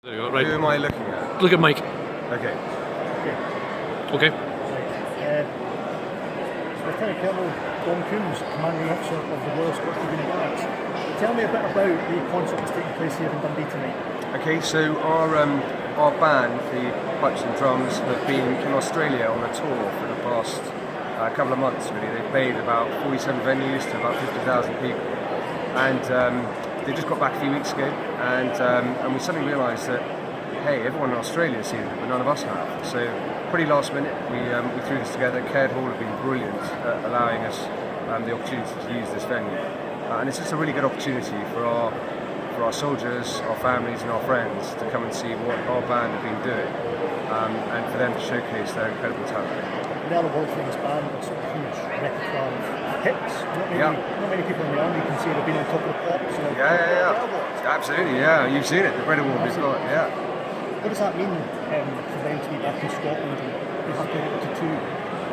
There you go, right. Who am I looking at? Look at Mike. Okay. Okay. Lieutenant Colonel Dom Coombes, Commanding Officer of the Royal Scottish Dragoon Guards. Tell me a bit about the concert that's taking place here in Dundee tonight. Okay, so our band, the Pipes and Drums, have been in Australia on a tour for the past couple of months. Really, they've played about 47 venues to about 50,000 people, and they just got back a few weeks ago, and we suddenly realised that hey, everyone in Australia has seen it, but none of us have. So pretty last minute, we threw this together. Caird Hall have been brilliant at allowing us the opportunity to use this venue, and it's just a really good opportunity for our soldiers, our families and our friends to come and see what our band have been doing, and for them to showcase their incredible talent. They are a world famous band with sort of huge repertoire of hits. Not many people in the army can say they've been on top of the pops. Yeah. Absolutely, yeah. You've seen it, the Brit Award we've got, yeah. What does that mean for them to be back in Scotland and be happy to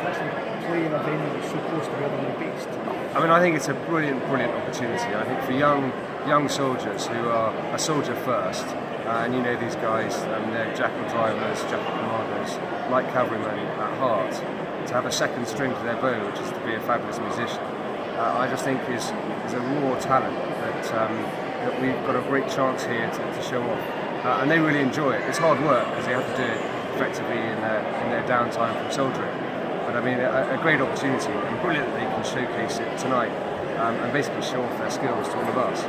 actually play in a venue that's so close to where they're based? I mean, I think it's a brilliant opportunity. I think for young soldiers who are a soldier first, and you know these guys, they're jackal drivers, jackal commanders, like cavalrymen at heart, to have a second string to their bow, which is to be a fabulous musician, I just think is a raw talent that we've got a great chance here to show off. And they really enjoy it. It's hard work because they have to do it effectively in their downtime from soldiering. But I mean, a great opportunity, and brilliant that they can showcase it tonight and basically show off their skills to all of us.